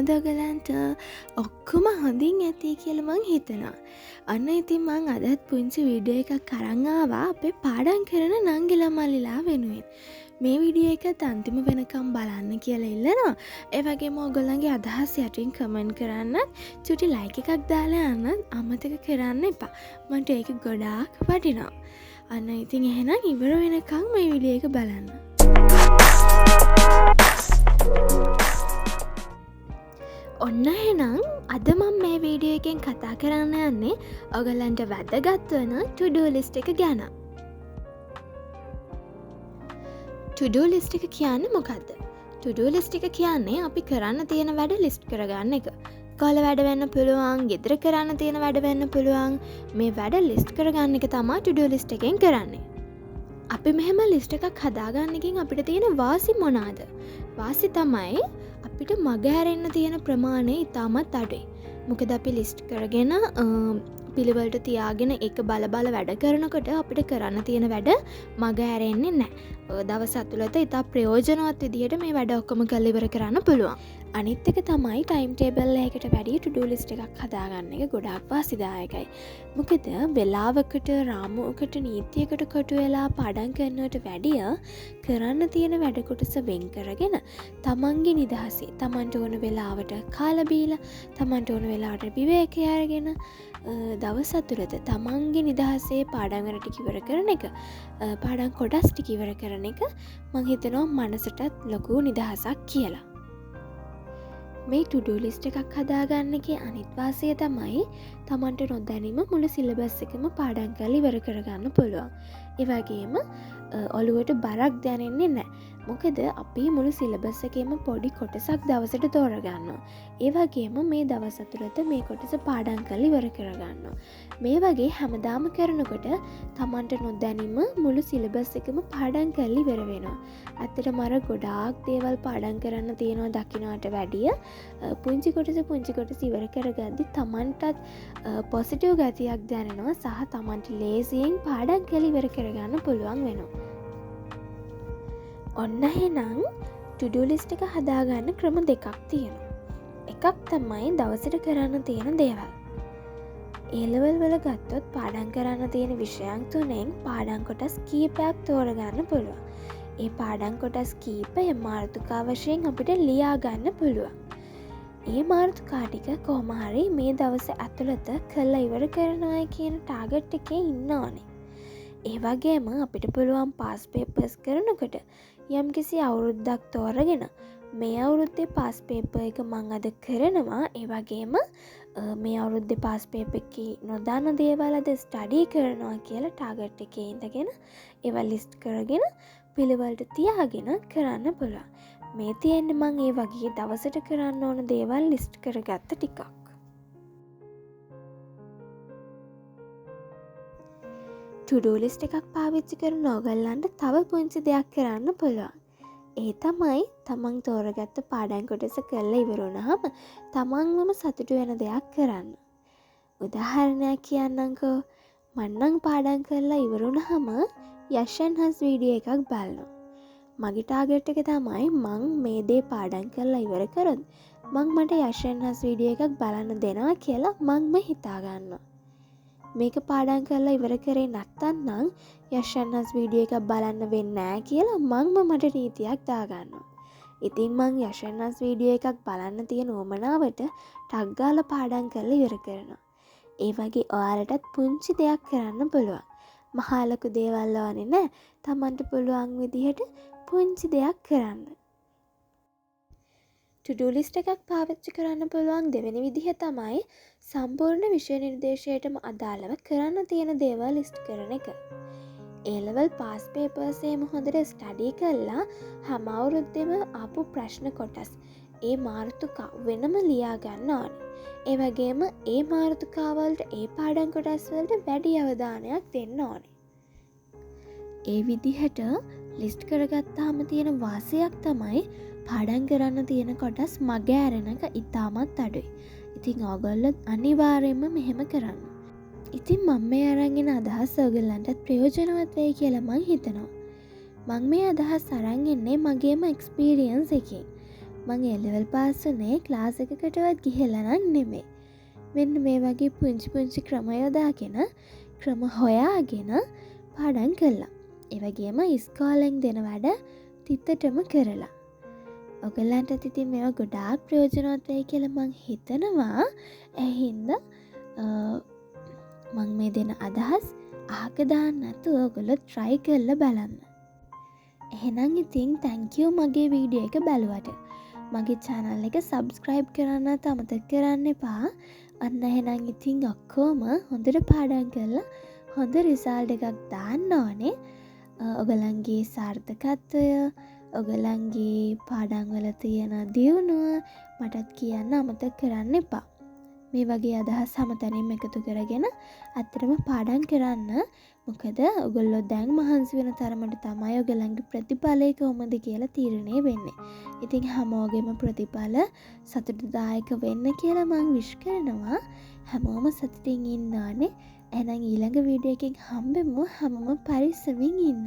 කොහොමද ඔයගලන්ට ඔක්කොම හොඳින් ඇති කියලා මං හිතනවා. අන්න ඉතින් මං අදත් පුංචි වීඩියෝ එකක් අරන් ආවා අපේ පාඩම් කරන නංගිලා මල්ලිලා වෙනුවෙන්. මේ වීඩියෝ එකත් අන්තිම වෙනකම් බලන්න කියලා ඉල්ලනවා. ඒ වගේම ඔයගොල්ලන්ගේ අදහස් යටින් කමෙන්ට් කරන්න, චුටි ලයික් එකක් දාලා යන්න අමතක කරන්න එපා. මට ඒක ගොඩාක් වටිනවා. අන්න ඉතින් එහෙනම් ඉවර වෙනකම් මේ වීඩියෝ එක බලන්න. ඔන්න එහෙනම් අද මම මේ වීඩියෝ එකෙන් කතා කරන්න යන්නේ ඔයගලන්ට වැදගත් වෙන to-do list එක ගැන. to-do list එක කියන්නේ මොකද්ද? to-do list එක කියන්නේ අපි කරන්න තියෙන වැඩ ලිස්ට් කරගන්න එක. කාල වැඩ වෙන්න පුළුවන්, ගෙදර කරන්න තියෙන වැඩ වෙන්න පුළුවන්. මේ වැඩ ලිස්ට් කරගන්න එක තමයි to-do list එකෙන් කරන්නේ. අපි මෙහෙම ලිස්ට් එකක් හදාගන්න එකෙන් අපිට තියෙන වාසි මොනවාද? වාසි තමයි අපිට මග හැරෙන්න තියෙන ප්‍රමාණය ඉතාමත් අඩුයි. මොකද අපි ලිස්ට් කරගෙන පිළිවෙලට තියාගෙන ඒක බල වැඩ කරනකොට අපිට කරන්න තියෙන වැඩ මග හැරෙන්නේ නැහැ. දවස් ඇතුළත ඉතා ප්‍රයෝජනවත් විදිහට මේ වැඩ ඔක්කොම කරලා ඉවර කරන්න පුළුවන්. අනිත් එක තමයි ටයිම් ටේබල් එකකට වැඩි to-do list එකක් හදාගන්න එක ගොඩාක් වාසිදායකයි. මොකද වෙලාවකට රාමුවකට නීතියකට කොටු වෙලා පාඩම් කරනවට වැඩිය කරන්න තියෙන වැඩ කොටස වෙන් කරගෙන තමන්ගේ නිදහසේ තමන්ට ඕන වෙලාවට කාලා බීලා තමන්ට ඕන වෙලාවට විවේකය අරගෙන දවස් ඇතුළත තමන්ගේ නිදහසේ පාඩම් වල ටික ඉවර කරන එක පාඩම් කොටස් ටික ඉවර කරන එක මම හිතනවා මනසටත් ලොකු නිදහසක් කියලා. මේ to-do list එකක් හදාගන්න එකේ අනිත් වාසිය තමයි තමන්ට නොදැනීම මුළු සිලබස් එකම පාඩම් කරලා ඉවර කරගන්න පුළුවන්. ඒ වගේම ඔළුවට බරක් දැනෙන්නේ නැහැ. මොකද අපි මුළු සිලබස් එකේම පොඩි කොටසක් දවසට තෝරගන්නවා. ඒ වගේම මේ දවස් අතුරත මේ කොටස පාඩම් කරලා ඉවර කරගන්නවා. මේ වගේ හැමදාම කරනකොට තමන්ට නොදැනීම මුළු සිලබස් එකම පාඩම් කරලා ඉවර වෙනවා. ඇත්තටම අර ගොඩාක් දේවල් පාඩම් කරන්න තියෙනවා දකින්නට වැඩිය පුංචි කොටස ඉවර කරගද්දි තමන්ටත් පොසිටිව් ගතියක් දැනෙනවා සහ තමන්ට ලේසියෙන් පාඩම් කරලා ඉවර කරගන්න පුළුවන් වෙනවා. ඔන්න එහෙනම් to-do list එක හදාගන්න ක්‍රම දෙකක් තියෙනවා. එකක් තමයි දවසට කරන්න තියෙන දේවල්. A-level වල ගත්තොත් පාඩම් කරන්න තියෙන විෂයන් තුනෙන් පාඩම් කොටස් කීපයක් තෝරගන්න පුළුවන්. ඒ පාඩම් කොටස් කීපය මාතෘකා වශයෙන් අපිට ලියා ගන්න පුළුවන්. ඒ මාතෘකා ටික කොහොම හරි මේ දවස් ඇතුළත කරලා ඉවර කරනවා කියන ටාගට් එකේ ඉන්න ඕනේ. ඒ වගේම අපිට පුළුවන් පාස් පේපර්ස් කරනකොට යම්කිසි අවුරුද්දක් තෝරගෙන මේ අවුරුද්දේ පාස් පේපර් එක මං අද කරනවා. ඒ වගේම මේ අවුරුද්දේ පාස් පේපර් එකේ නොදන්න දේවල් අද ස්ටඩි කරනවා කියලා ටාගට් එකේ ඉඳගෙන ඒවා ලිස්ට් කරගෙන පිළිවෙලට තියාගෙන කරන්න පුළුවන්. මේ තියෙන්නේ මං ඒ වගේ දවසට කරන්න ඕන දේවල් ලිස්ට් කරගත්ත ටිකක්. to-do list එකක් පාවිච්චි කරන ඕගොල්ලන්ට තව පුංචි දෙයක් කරන්න පුළුවන්. ඒ තමයි තමන් තෝරගත්ත පාඩම් කොටස කරලා ඉවර වුණාම තමන්වම සතුටු වෙන දෙයක් කරන්න. උදාහරණයක් කියන්නම්කෝ. මම නම් පාඩම් කරලා ඉවර වුණාම යෂන් හස් වීඩියෝ එකක් බලනවා. මගේ ටාගට් එක තමයි මං මේ දේ පාඩම් කරලා ඉවර කරොත් මං මට යෂන් හස් වීඩියෝ එකක් බලන්න දෙනවා කියලා මංම හිතා ගන්නවා. මේක පාඩම් කරලා ඉවර කරේ නැත්තම් නම් යෂන්හස් වීඩියෝ එකක් බලන්න වෙන්නේ නැහැ කියලා මංම මට නීතියක් දාගන්නවා. ඉතින් මං යෂන්හස් වීඩියෝ එකක් බලන්න තියෙන උවමනාවට ටක් ගාලා පාඩම් කරලා ඉවර කරනවා. ඒ වගේ ඔයාලටත් පුංචි දෙයක් කරන්න පුළුවන්. මහා ලොකු දේවල් ඕනේ නැහැ. Tamanට පුළුවන් විදිහට පුංචි දෙයක් කරන්න. to-do list එකක් පාවිච්චි කරන්න පුළුවන් දෙවෙනි විදිහ තමයි සම්පූර්ණ විෂය නිර්දේශයටම අදාළව කරන්න තියෙන දේවල් ලිස්ට් කරන එක. A-level pass papers එහෙම හොඳට ස්ටඩි කරලා හැම අවුරුද්දෙම ආපු ප්‍රශ්න කොටස් ඒ මාතෘකා වෙනම ලියා ගන්න ඕනේ. ඒ වගේම ඒ මාතෘකා වලට ඒ පාඩම් කොටස් වලට වැඩි අවධානයක් දෙන්න ඕනේ. ඒ විදිහට ලිස්ට් කරගත්තාම තියෙන වාසියක් තමයි පාඩම් කරන්න තියෙන කොටස් මග ඇරෙන එක ඉතාමත් අඩුයි. ඉතින් ඕගොල්ලොත් අනිවාර්යයෙන්ම මෙහෙම කරන්න. ඉතින් මම මේ අරන් එන අදහස් ඔයගොල්ලන්ටත් ප්‍රයෝජනවත් වෙයි කියලා මං හිතනවා. මං මේ අදහස් අරන් එන්නේ මගේම එක්ස්පීරියන්ස් එකෙන්. මං එලෙවල් පාස් වුනේ ක්ලාස් එකකටවත් ගිහිල්ලා නම් නෙමෙයි. මෙන්න මේ වගේ පුංචි පුංචි ක්‍රම යොදාගෙන ක්‍රම හොයාගෙන පාඩම් කළා. ඒ වගේම ඉස්කෝලෙන් දෙන වැඩ තිත්තටම කරලා. ඔයගලන්ට ඉතින් මේවා ගොඩාක් ප්‍රයෝජනවත් වෙයි කියලා මං හිතනවා. ඒ හින්දා මං මේ දෙන අදහස් අහක දාන්න නැතුව ඔයගොල්ලෝ try කරලා බලන්න. එහෙනම් ඉතින් thank you මගේ වීඩියෝ එක බලුවට. මගේ channel එක subscribe කරන්නත් අමතක කරන්න එපා. අන්න එහෙනම් ඉතින් ඔක්කොම හොඳට පාඩම් කරලා හොඳ result එකක් දාන්න ඕනේ. ඔයගලන්ගේ සාර්ථකත්වය, ඔයගලන්ගේ පාඩම් වල තියෙන දියුණුව මටත් කියන්න අමතක කරන්න එපා. මේ වගේ අදහස් හැමතැනින්ම එකතු කරගෙන අත්‍තරම පාඩම් කරන්න. මොකද ඔයගොල්ලෝ දැන් මහන්සි වෙන තරමට තමයි ඔයගලන්ගේ ප්‍රතිඵලය කොහොමද කියලා තීරණය වෙන්නේ. ඉතින් හැමෝගෙම ප්‍රතිඵල සතුටුදායක වෙන්න කියලා මම විශ් කරනවා. හැමෝම සතුටින් ඉන්න ඕනේ. එහෙනම් ඊළඟ වීඩියෝ එකකින් හම්බෙමු. හැමෝම පරිස්සමින් ඉන්න.